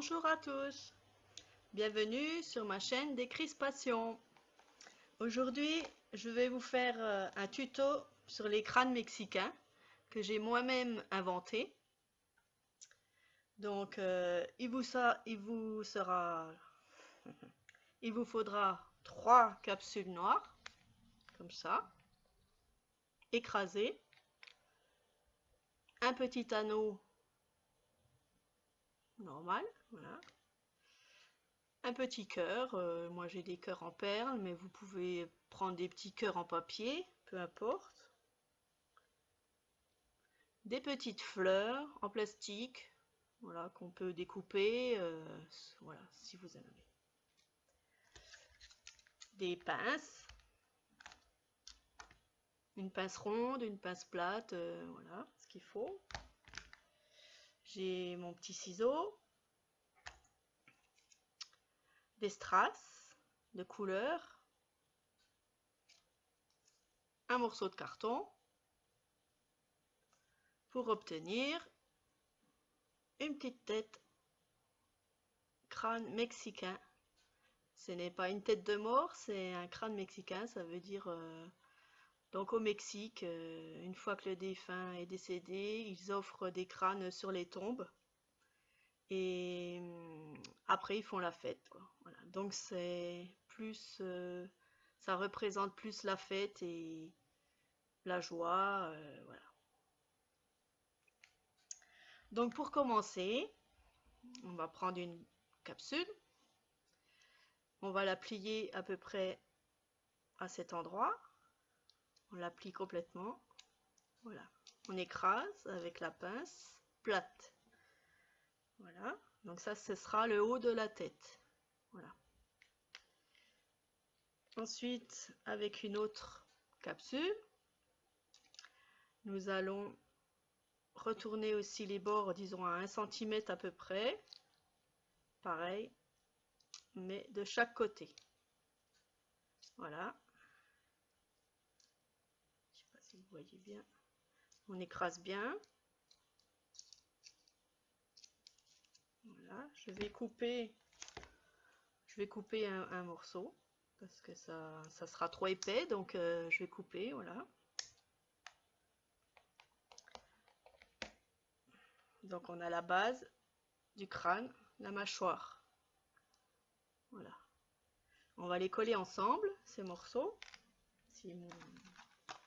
Bonjour à tous, bienvenue sur ma chaîne Décrispation. Aujourd'hui, je vais vous faire un tuto sur les crânes mexicains que j'ai moi-même inventé. Donc, il vous faudra 3 capsules noires, comme ça, écrasées, un petit anneau normal, voilà. Un petit cœur, moi j'ai des cœurs en perles, mais vous pouvez prendre des petits cœurs en papier, peu importe. Des petites fleurs en plastique, voilà, qu'on peut découper, voilà, si vous en avez. Des pinces, une pince ronde, une pince plate, voilà ce qu'il faut. J'ai mon petit ciseau, des strass de couleur, un morceau de carton pour obtenir une petite tête crâne mexicain. Ce n'est pas une tête de mort, c'est un crâne mexicain, ça veut dire donc au Mexique, une fois que le défunt est décédé, ils offrent des crânes sur les tombes et après ils font la fête, quoi. Voilà. Donc c'est plus, ça représente plus la fête et la joie, voilà. Donc pour commencer, on va prendre une capsule, on va la plier à peu près à cet endroit, on la plie complètement, voilà. On écrase avec la pince plate. Voilà, donc ça, ce sera le haut de la tête. Voilà. Ensuite, avec une autre capsule, nous allons retourner aussi les bords, disons à 1 cm à peu près. Pareil, mais de chaque côté. Voilà. Je ne sais pas si vous voyez bien. On écrase bien. Voilà, je vais couper un morceau parce que ça sera trop épais, donc je vais couper, voilà. Donc on a la base du crâne, la mâchoire. Voilà. On va les coller ensemble, ces morceaux,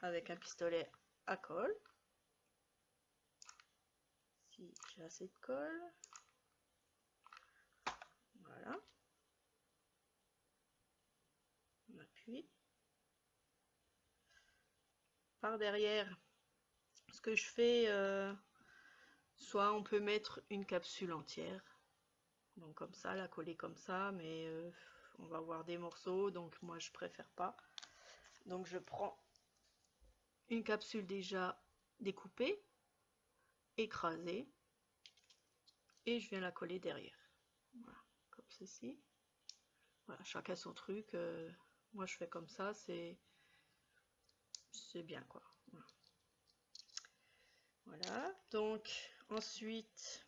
avec un pistolet à colle. Si j'ai assez de colle. Voilà. On appuie. Par derrière, ce que je fais, soit on peut mettre une capsule entière, donc comme ça, la coller comme ça, mais on va avoir des morceaux, donc moi je préfère pas. Donc je prends une capsule déjà découpée, écrasée, et je viens la coller derrière. Voilà, comme ceci. Voilà, chacun son truc. Moi je fais comme ça, c'est bien quoi. Voilà. Voilà, donc ensuite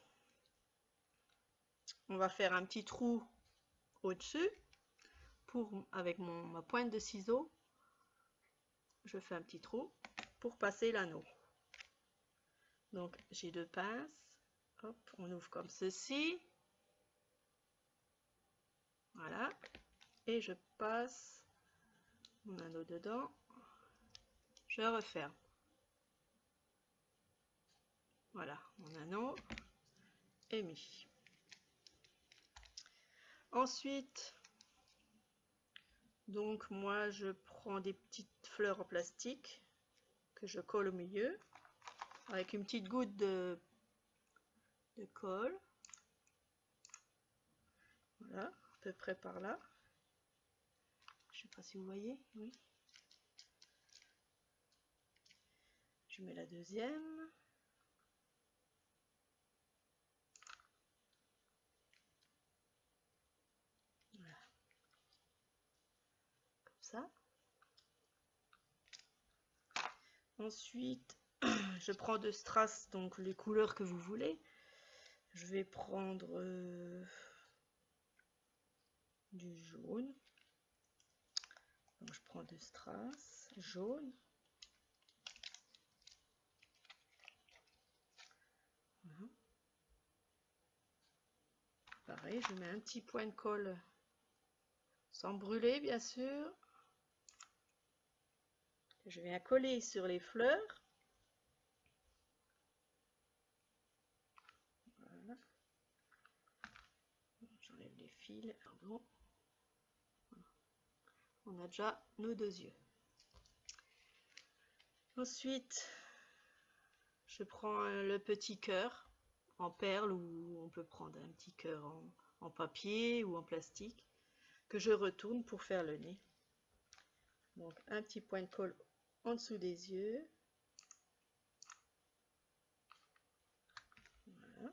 on va faire un petit trou au-dessus avec ma pointe de ciseau, je fais un petit trou pour passer l'anneau. Donc j'ai 2 pinces, hop, on ouvre comme ceci, voilà, et je passe mon anneau dedans, je referme. Voilà, mon anneau est mis. Ensuite, donc moi je prends des petites fleurs en plastique que je colle au milieu avec une petite goutte de colle. Voilà, à peu près par là. Je sais pas si vous voyez, oui. Je mets la deuxième. Voilà. Comme ça. Ensuite, je prends de strass, donc les couleurs que vous voulez. Je vais prendre du jaune. Donc je prends du strass jaune. Voilà. Pareil, je mets un petit point de colle sans brûler, bien sûr. Je viens coller sur les fleurs. Voilà. J'enlève les fils, pardon. On a déjà nos deux yeux. Ensuite, je prends le petit cœur en perle, ou on peut prendre un petit cœur en papier ou en plastique, que je retourne pour faire le nez. Donc un petit point de colle en dessous des yeux. Voilà.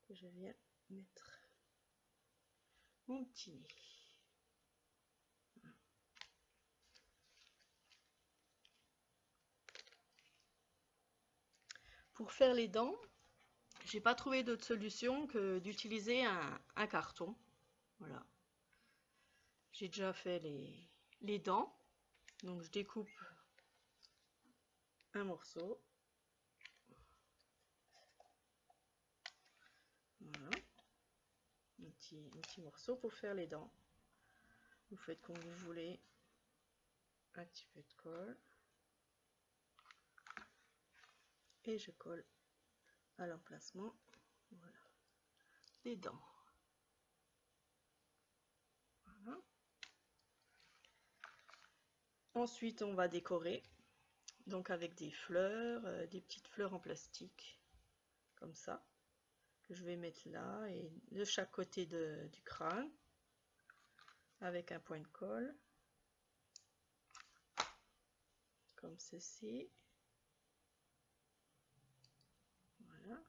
Je viens mettre mon petit nez. Pour faire les dents, j'ai pas trouvé d'autre solution que d'utiliser un carton. Voilà. J'ai déjà fait les dents. Donc je découpe un morceau. Voilà. Un petit morceau pour faire les dents. Vous faites comme vous voulez. Un petit peu de colle. Et je colle à l'emplacement. Voilà. Des dents. Voilà. Ensuite, on va décorer. Donc avec des fleurs, des petites fleurs en plastique. Comme ça. Que je vais mettre là. Et de chaque côté du crâne. Avec un point de colle. Comme ceci. Voilà.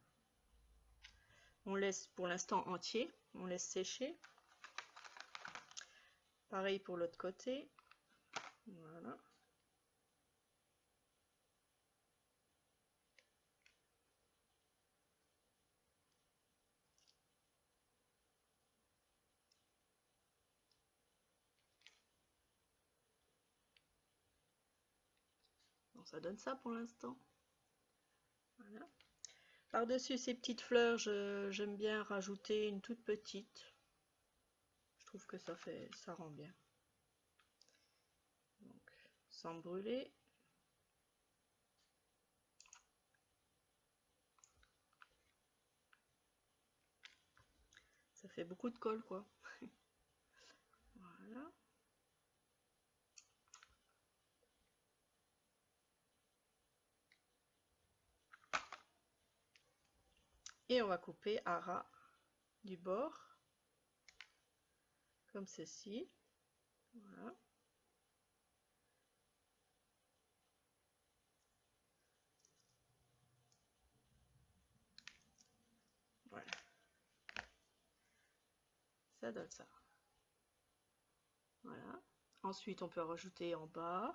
On laisse pour l'instant entier. On laisse sécher. Pareil pour l'autre côté. Voilà. Bon, ça donne ça pour l'instant. Voilà. Par-dessus ces petites fleurs, j'aime bien rajouter une toute petite. Je trouve que ça rend bien. Donc, sans brûler. Ça fait beaucoup de colle, quoi. Voilà. Et on va couper à ras du bord. Comme ceci. Voilà. Voilà. Ça donne ça. Voilà. Ensuite, on peut rajouter en bas.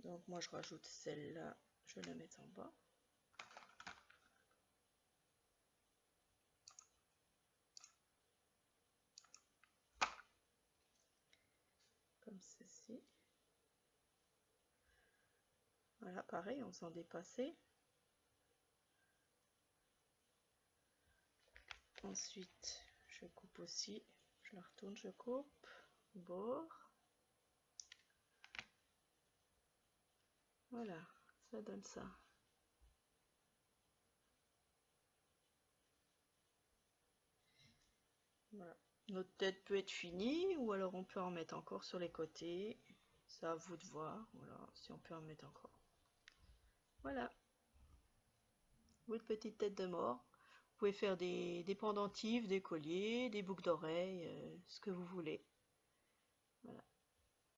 Donc, moi, je rajoute celle-là. Je vais la mettre en bas. Comme ceci. Voilà, pareil, on s'en dépassait. Ensuite, je coupe aussi. Je la retourne, je coupe. Bord. Voilà, ça donne ça. Voilà. Notre tête peut être finie, ou alors on peut en mettre encore sur les côtés. C'est à vous de voir, voilà, si on peut en mettre encore. Voilà, votre petite tête de mort. Vous pouvez faire des pendentifs, des colliers, des boucles d'oreilles, ce que vous voulez. Voilà.